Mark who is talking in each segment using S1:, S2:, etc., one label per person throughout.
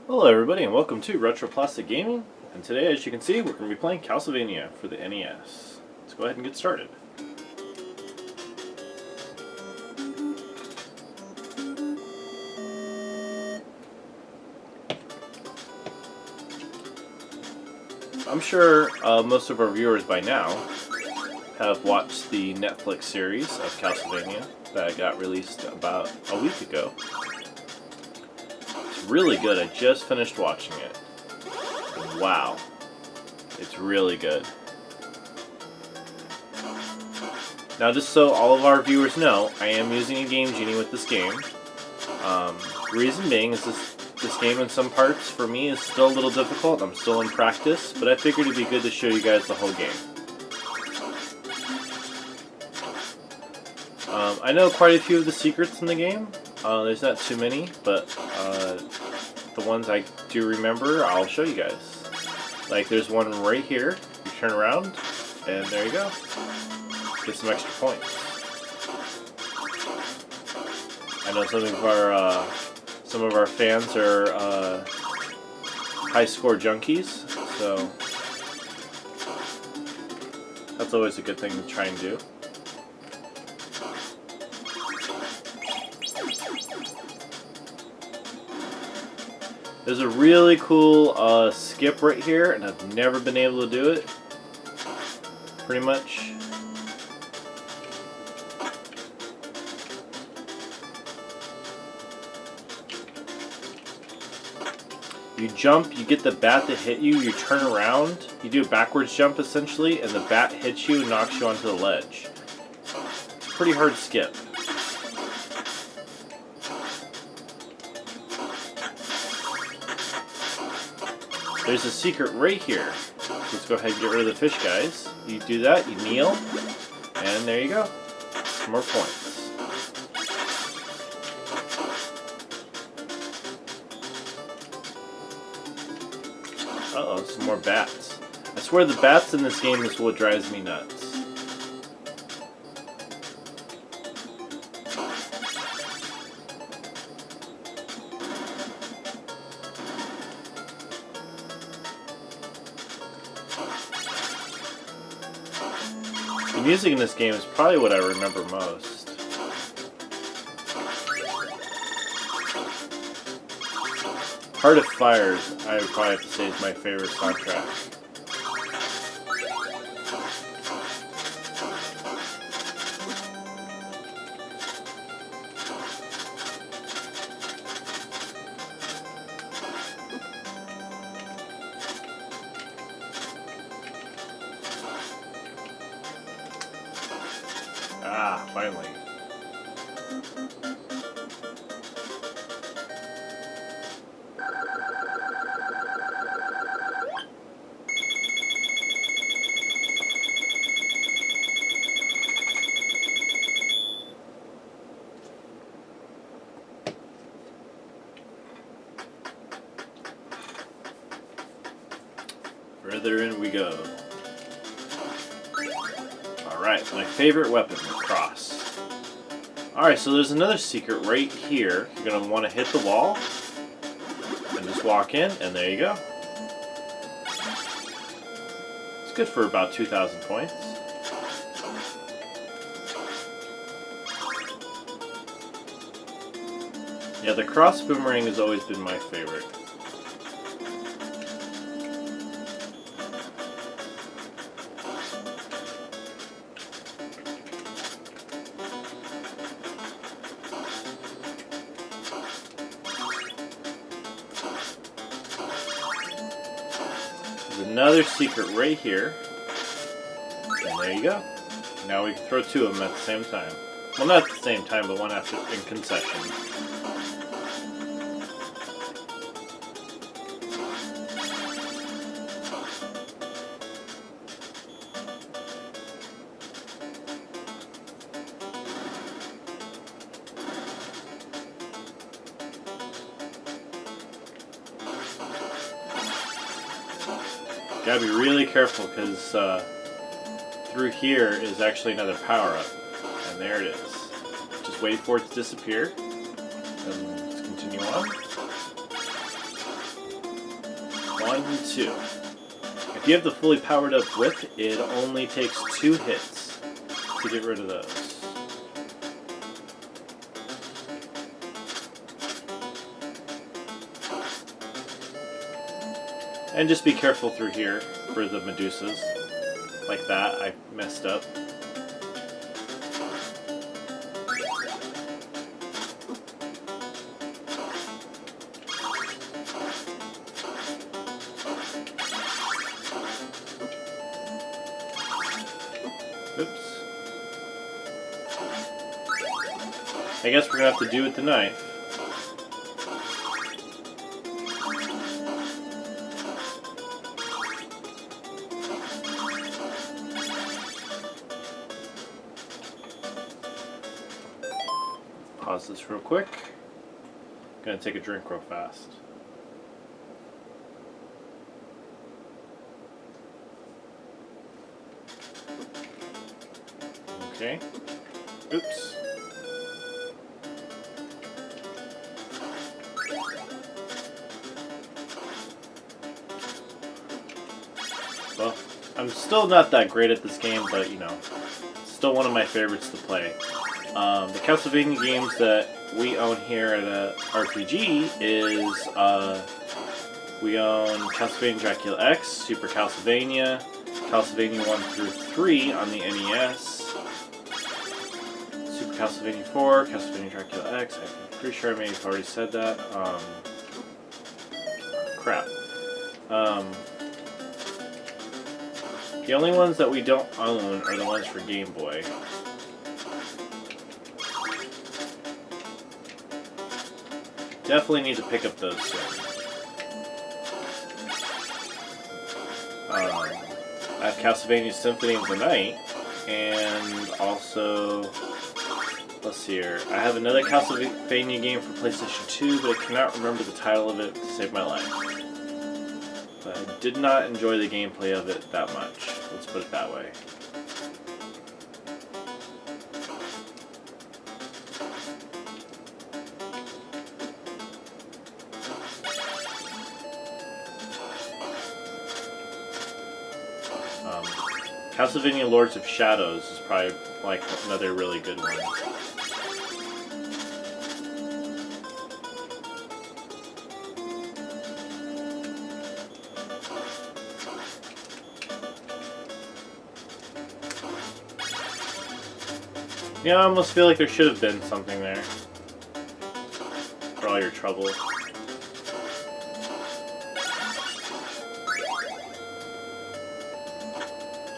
S1: Hello everybody and welcome to Retro Plastic Gaming, and today as you can see we're going to be playing Castlevania for the NES. Let's go ahead and get started. I'm sure most of our viewers by now have watched the Netflix series of Castlevania that got released about a week ago. It's really good. I just finished watching it. Wow. It's really good. Now just so all of our viewers know, I am using a Game Genie with this game. Reason being is this game in some parts for me is still a little difficult. I'm still in practice, but I figured it'd be good to show you guys the whole game. I know quite a few of the secrets in the game. There's not too many, but the ones I do remember, I'll show you guys. Like there's one right here. You turn around, and there you go. Get some extra points. I know some of our fans are high score junkies, so that's always a good thing to try and do. There's a really cool skip right here, and I've never been able to do it, pretty much. You jump, you get the bat to hit you, you turn around, you do a backwards jump essentially, and the bat hits you and knocks you onto the ledge. It's a pretty hard skip. There's a secret right here. Let's go ahead and get rid of the fish guys. You do that, you kneel, and there you go. Some more points. Uh-oh, some more bats. I swear the bats in this game is what drives me nuts. The music in this game is probably what I remember most. Heart of Fires, I would probably have to say, is my favorite soundtrack. Ah, finally. Further in we go. Alright, my favorite weapon, the cross. Alright, so there's another secret right here. You're going to want to hit the wall and just walk in, and there you go. It's good for about 2,000 points. Yeah, the cross boomerang has always been my favorite. Another secret right here, and there you go. Now we can throw two of them at the same time. Well, not at the same time, but one after in concession. Gotta be really careful because through here is actually another power-up. And there it is. Just wait for it to disappear. And let's continue on. 1 and 2. If you have the fully powered up whip, it only takes 2 hits to get rid of those. And just be careful through here for the Medusas. Like that, I messed up. Oops. I guess we're gonna have to do with the knife. Pause this real quick. Gonna take a drink real fast. Okay. Oops. Well, I'm still not that great at this game, but you know, still one of my favorites to play. The Castlevania games that we own here at RPG is we own Castlevania Dracula X, Super Castlevania, Castlevania 1 through 3 on the NES, Super Castlevania 4, Castlevania Dracula X. I'm pretty sure I may have already said that. Crap. The only ones that we don't own are the ones for Game Boy. Definitely need to pick up those soon. I have Castlevania Symphony of the Night, and also, let's see here, I have another Castlevania game for PlayStation 2, but I cannot remember the title of it to save my life. But I did not enjoy the gameplay of it that much, let's put it that way. Castlevania Lords of Shadows is probably like another really good one. Yeah, I almost feel like there should have been something there for all your trouble.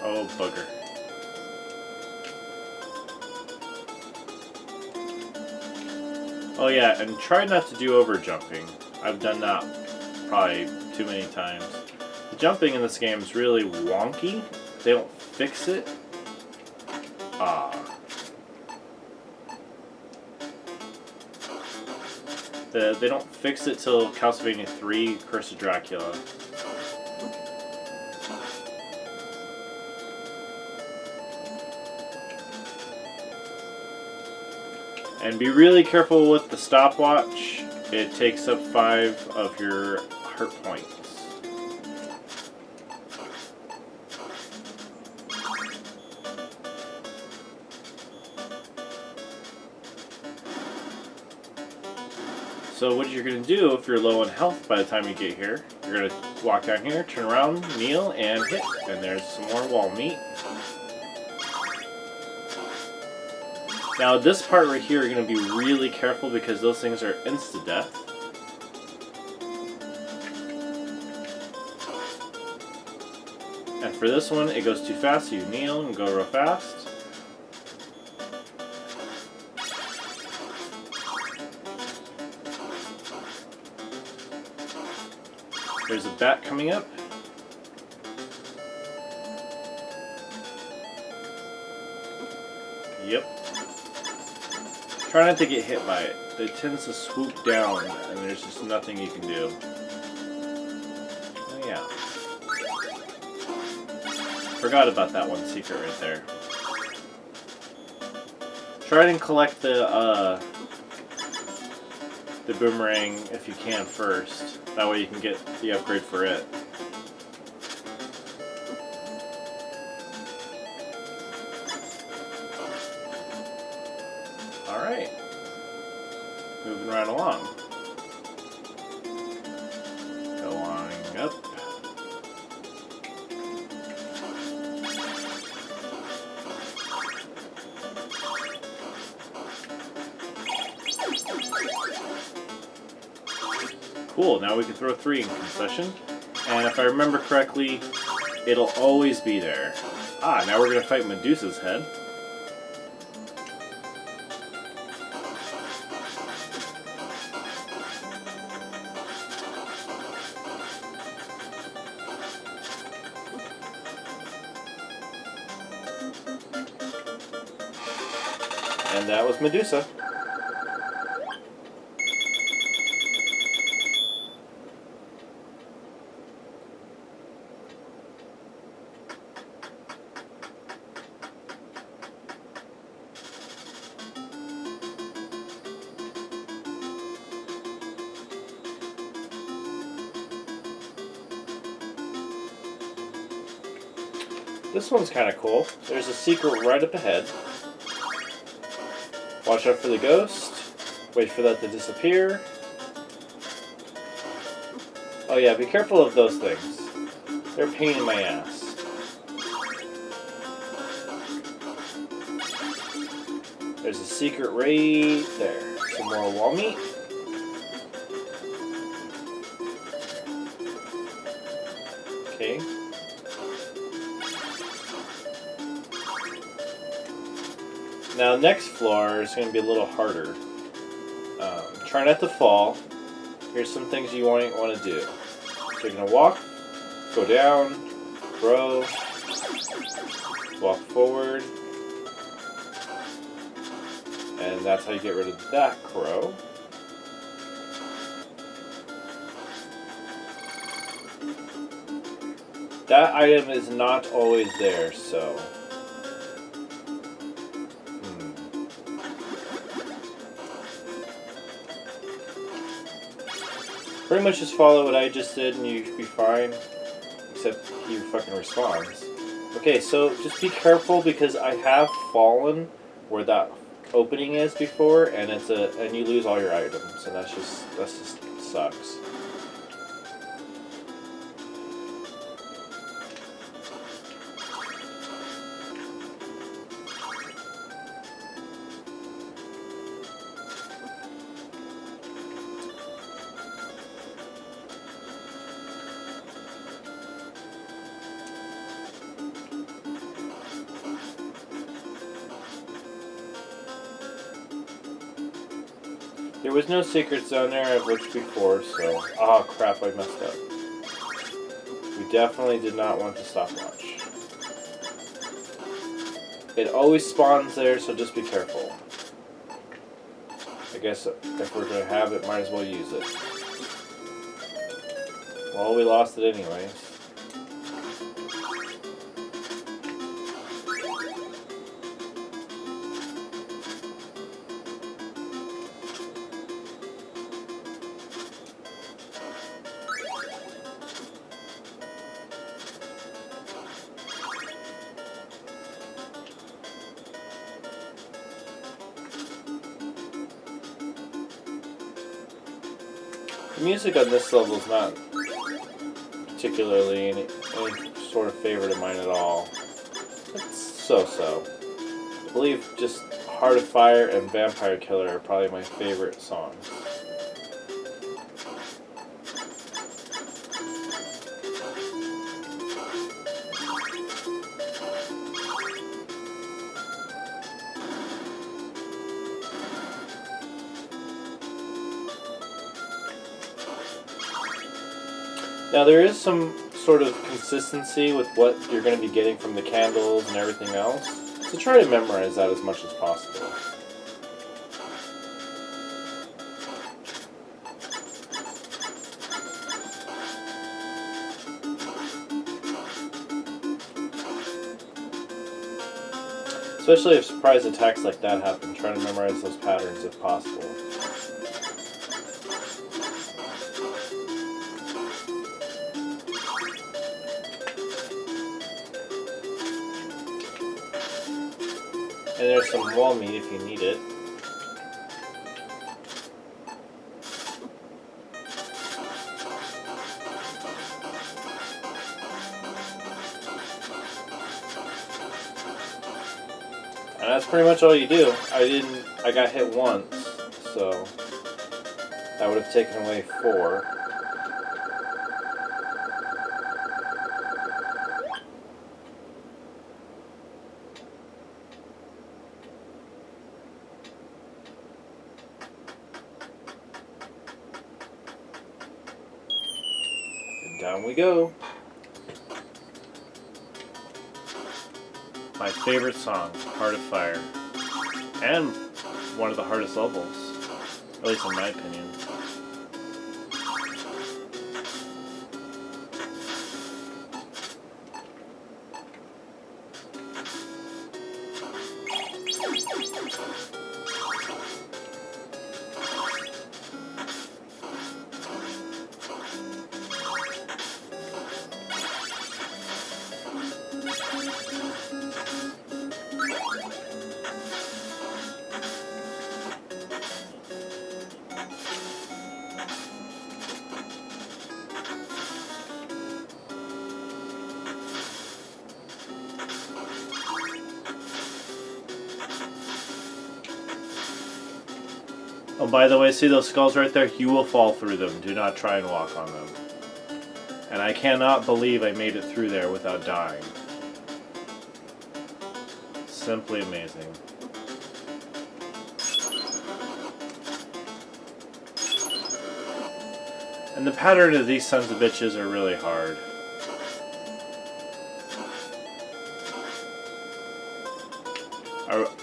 S1: Oh, bugger. Oh yeah, and try not to do over jumping. I've done that probably too many times. The jumping in this game is really wonky. They don't fix it. They don't fix it till Castlevania 3, Curse of Dracula. And be really careful with the stopwatch. It takes up 5 of your heart points. So what you're going to do if you're low on health by the time you get here, you're going to walk down here, turn around, kneel, and hit. And there's some more wall meat. Now this part right here, you're going to be really careful because those things are insta-death. And for this one, it goes too fast, so you kneel and go real fast. There's a bat coming up. Yep. Try not to get hit by it. It tends to swoop down, and there's just nothing you can do. Oh yeah. Forgot about that one secret right there. Try and collect the boomerang if you can first. That way you can get the upgrade for it. moving right along. Going up. Cool, now we can throw 3 in concession. And if I remember correctly, it'll always be there. Ah, now we're going to fight Medusa's head. And that was Medusa. This one's kind of cool. There's a secret right up ahead. Watch out for the ghost. Wait for that to disappear. Oh yeah, be careful of those things. They're a pain in my ass. There's a secret right there. Some more wall meat. Okay. Now, next floor is going to be a little harder. Try not to fall. Here's some things you want to do. So you're going to walk, go down, throw, walk forward, and that's how you get rid of that crow. That item is not always there, so... Pretty much just follow what I just did and you should be fine. Except he fucking responds. Okay, so just be careful because I have fallen where that opening is before, and and you lose all your items, and that just sucks. There was no secret zone there, I've looked before, so... Oh crap, I messed up. We definitely did not want the stopwatch. It always spawns there, so just be careful. I guess if we're going to have it, might as well use it. Well, we lost it anyways. The music on this level is not particularly any sort of favorite of mine at all. It's so-so. I believe just Heart of Fire and Vampire Killer are probably my favorite songs. Now there is some sort of consistency with what you're going to be getting from the candles and everything else, so try to memorize that as much as possible. Especially if surprise attacks like that happen, try to memorize those patterns if possible. And there's some wall meat if you need it. And that's pretty much all you do. I got hit once, so that would have taken away 4. And down we go. My favorite song, Heart of Fire. And one of the hardest levels. At least in my opinion. Oh, by the way, see those skulls right there? You will fall through them. Do not try and walk on them. And I cannot believe I made it through there without dying. Simply amazing. And the pattern of these sons of bitches are really hard.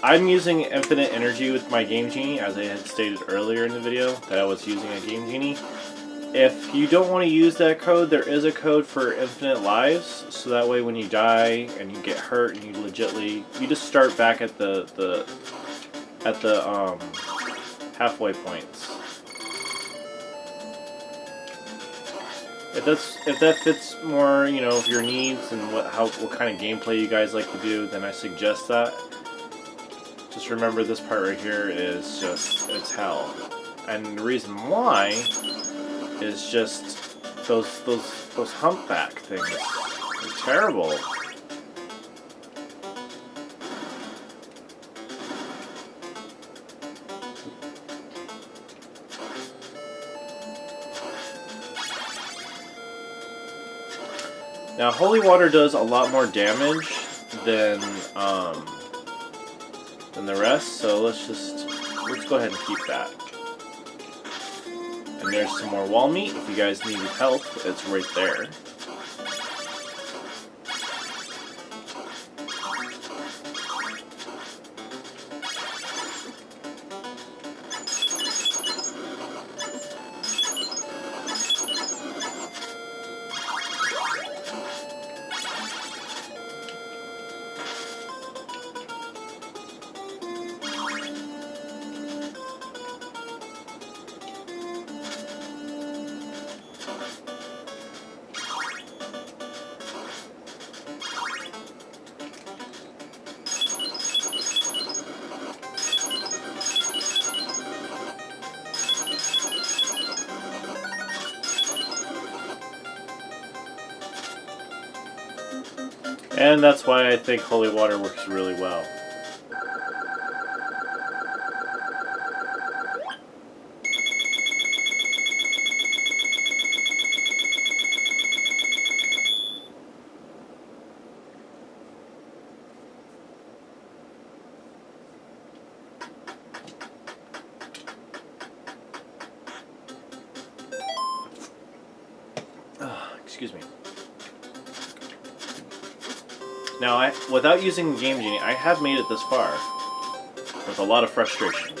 S1: I'm using infinite energy with my Game Genie, as I had stated earlier in the video, that I was using a Game Genie. If you don't want to use that code, there is a code for infinite lives, so that way when you die and you get hurt and you just start back at the halfway points. If that fits more, you know, your needs and what kind of gameplay you guys like to do, then I suggest that. Just remember this part right here is just, it's hell. And the reason why is just those humpback things. They're terrible. Now, holy water does a lot more damage than the rest, so let's go ahead and keep that. And there's some more wall meat. If you guys need help, it's right there. And that's why I think holy water works really well. Excuse me. Now, without using the Game Genie, I have made it this far with a lot of frustration.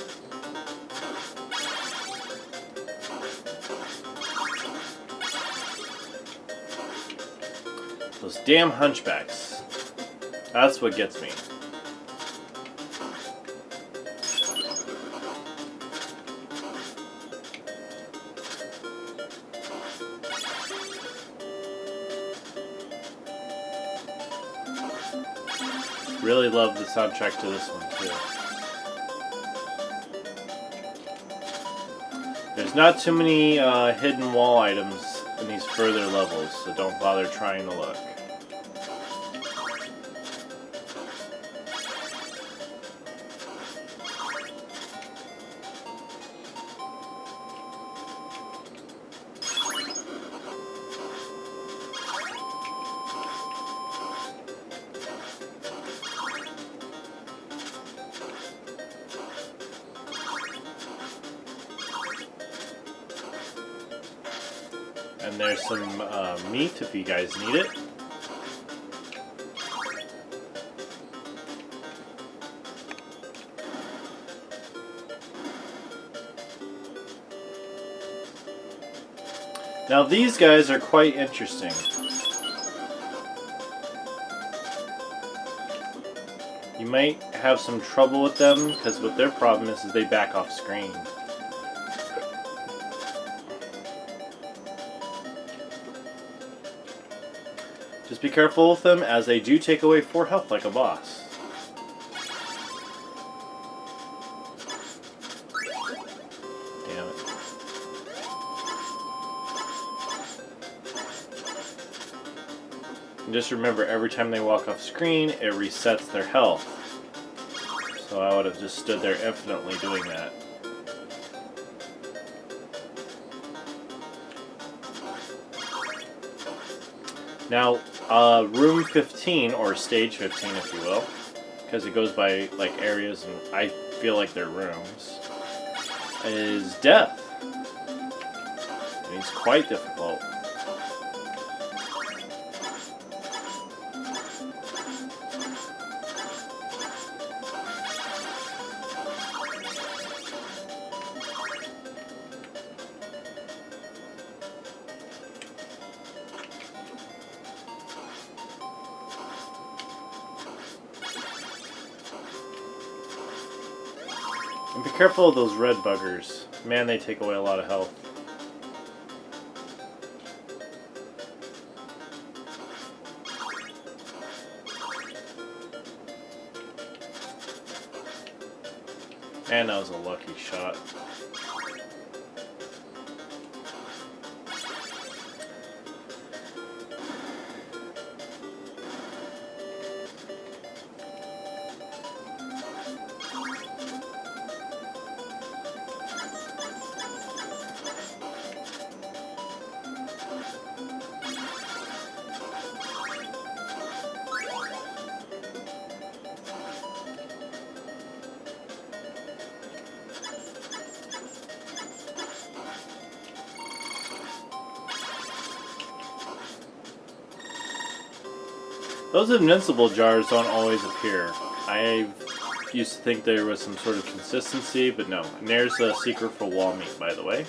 S1: Those damn hunchbacks. That's what gets me. Really love the soundtrack to this one too. There's not too many hidden wall items in these further levels, so don't bother trying to look. And there's some meat if you guys need it. Now these guys are quite interesting. You might have some trouble with them because what their problem is they back off screen. Just be careful with them as they do take away 4 health like a boss. Damn it. And just remember, every time they walk off screen, it resets their health. So I would have just stood there infinitely doing that. Now, room 15, or stage 15 if you will, because it goes by like areas and I feel like they're rooms, is Death. And he's quite difficult. And be careful of those red buggers. Man, they take away a lot of health. And that was a lucky shot. Those invincible jars don't always appear. I used to think there was some sort of consistency, but no. And there's a secret for wall meat, by the way.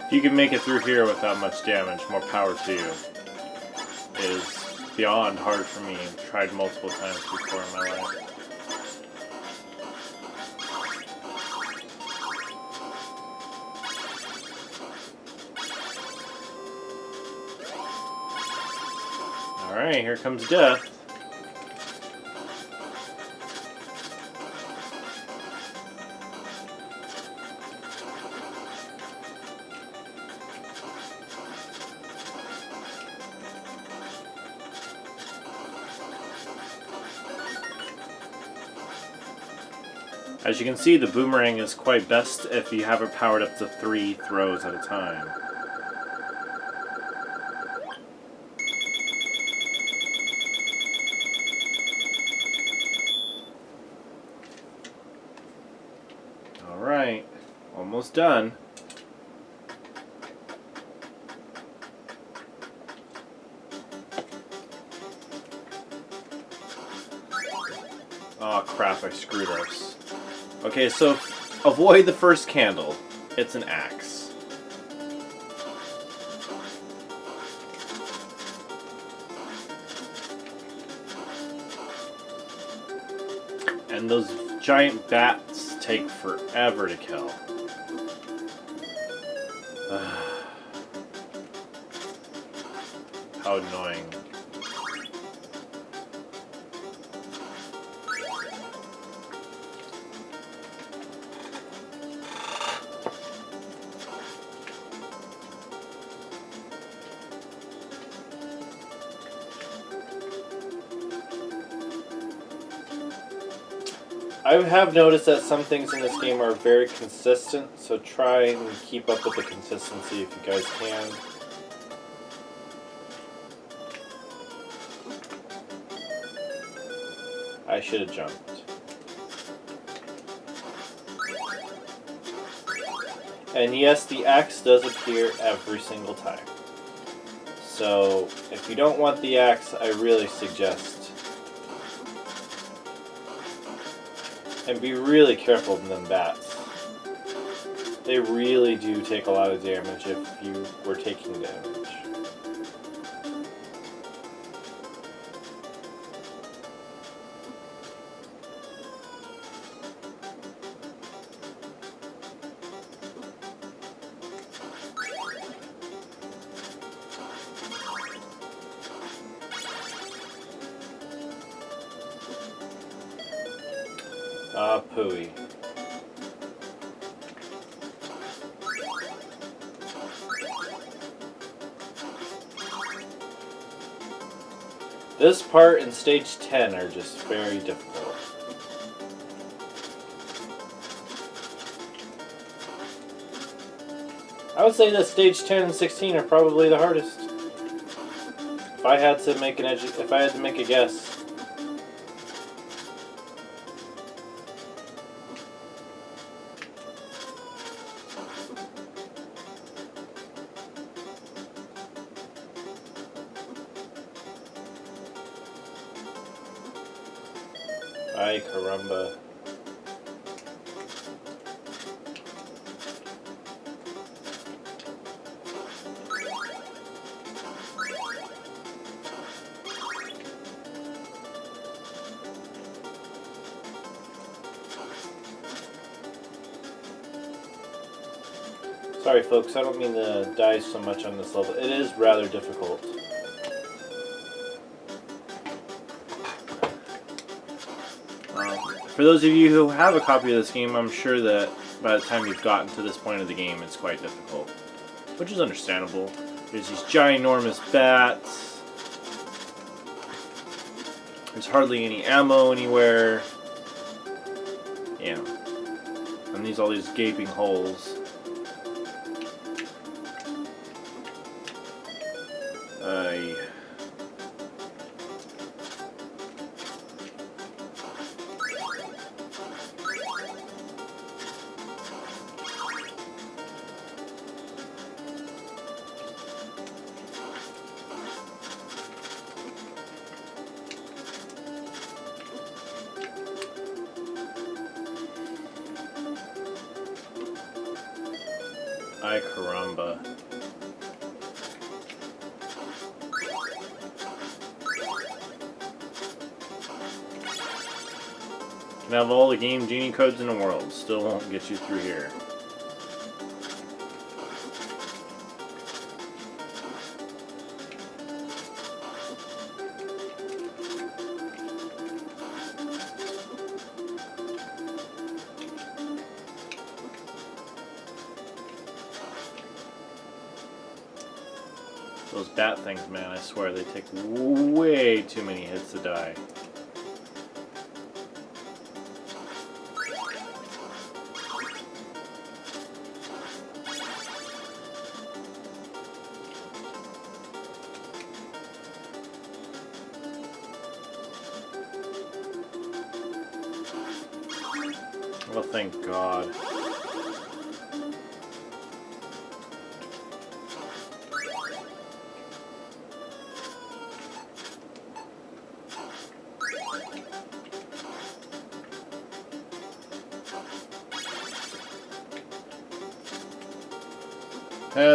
S1: If you can make it through here without much damage, more power to you. It is beyond hard for me. I've tried multiple times before in my life. Alright, here comes Death. As you can see, the boomerang is quite best if you have it powered up to 3 throws at a time. Alright, almost done. Oh crap, I screwed us. Okay, so avoid the first candle. It's an axe. And those giant bats take forever to kill. How annoying. I have noticed that some things in this game are very consistent, so try and keep up with the consistency if you guys can. I should have jumped. And yes, the axe does appear every single time. So, if you don't want the axe, I really suggest. And be really careful of them bats. They really do take a lot of damage if you were taking damage. Ah, pooey. This part and stage 10 are just very difficult. I would say that stage 10 and 16 are probably the hardest. If I had to make a guess. Ay, caramba. Sorry folks, I don't mean to die so much on this level. It is rather difficult. For those of you who have a copy of this game, I'm sure that by the time you've gotten to this point of the game, it's quite difficult. Which is understandable. There's these ginormous bats. There's hardly any ammo anywhere. Yeah. And all these gaping holes. Ay, caramba. Can have all the Game Genie codes in the world, still won't get you through here. Those bat things, man, I swear they take way too many hits to die. Well, thank God.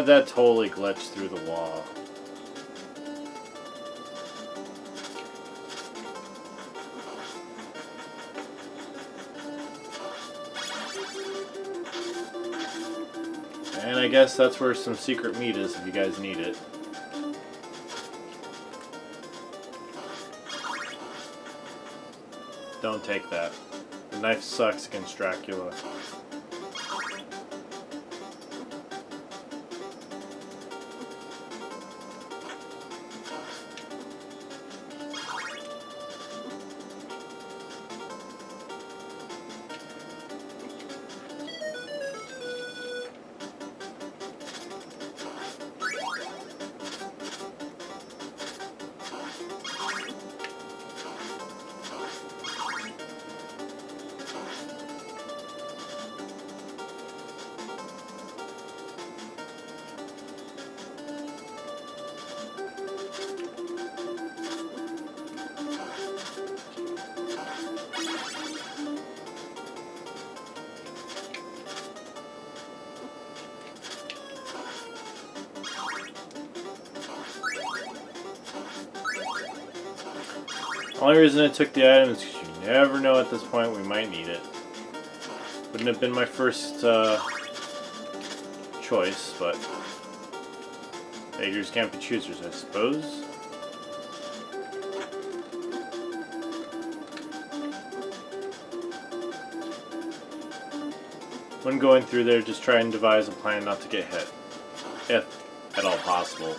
S1: That totally glitched through the wall. And I guess that's where some secret meat is if you guys need it. Don't take that. The knife sucks against Dracula. Only reason I took the item is because you never know at this point we might need it. Wouldn't have been my first choice, but beggars can't be choosers, I suppose. When going through there, just try and devise a plan not to get hit, if at all possible.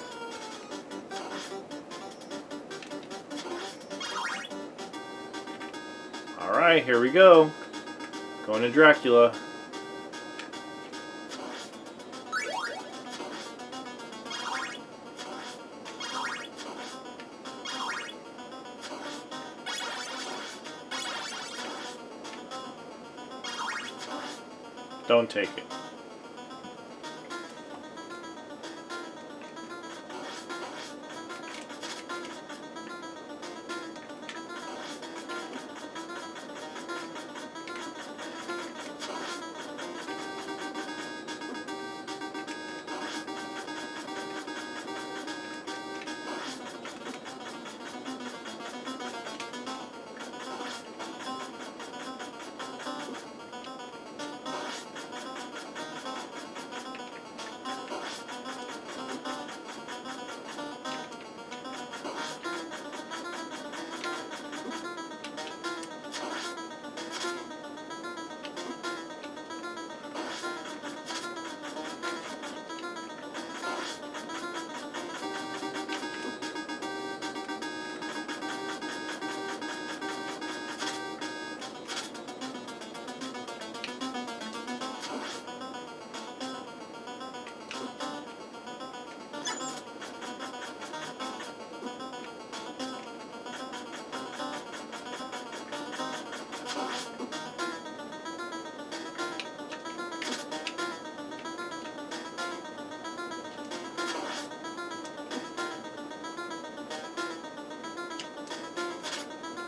S1: Alright, here we go. Going to Dracula. Don't take it.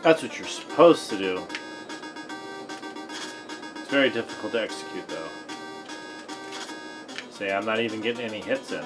S1: That's what you're supposed to do. It's very difficult to execute, though. See, I'm not even getting any hits in.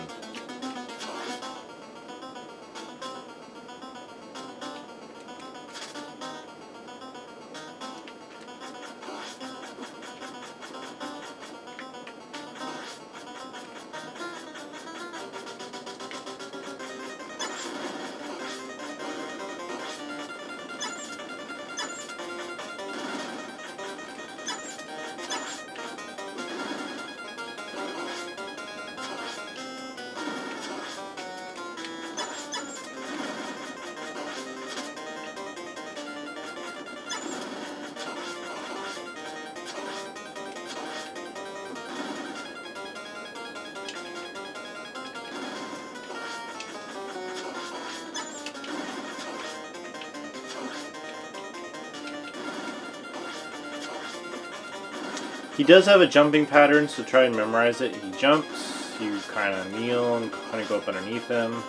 S1: He does have a jumping pattern, so try and memorize it. He jumps, you kind of kneel and kind of go up underneath him.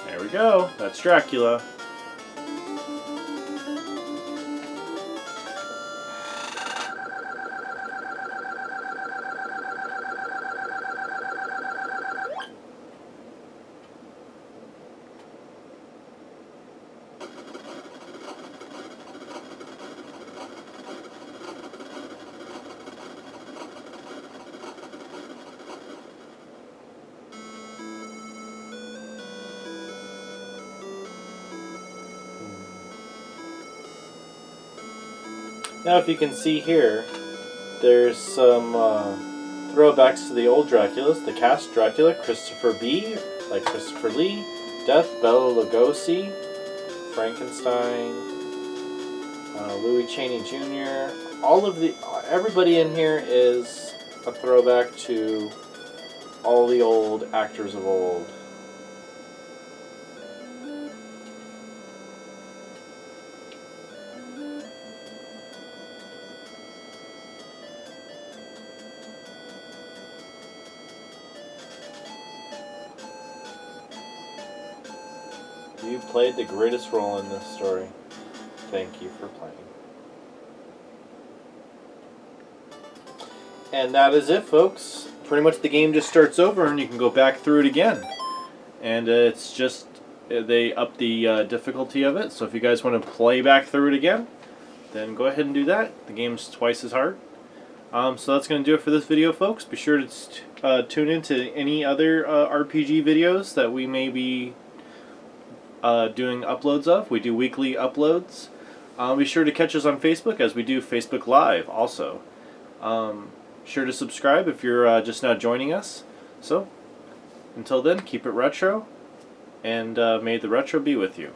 S1: There we go. That's Dracula. Now, if you can see here, there's some throwbacks to the old Draculas. The cast Dracula, Christopher B., like Christopher Lee, Death, Bela Lugosi, Frankenstein, Louis Chaney Jr. Everybody in here is a throwback to all the old actors of old. You played the greatest role in this story. Thank you for playing. And that is it, folks. Pretty much the game just starts over and you can go back through it again. And it's just, they up the difficulty of it. So if you guys want to play back through it again, then go ahead and do that. The game's twice as hard. So that's going to do it for this video, folks. Be sure to tune in to any other RPG videos that we may be doing uploads of. We do weekly uploads. Be sure to catch us on Facebook, as we do Facebook Live also. Sure to subscribe if you're just now joining us. So, until then, keep it retro, and may the retro be with you.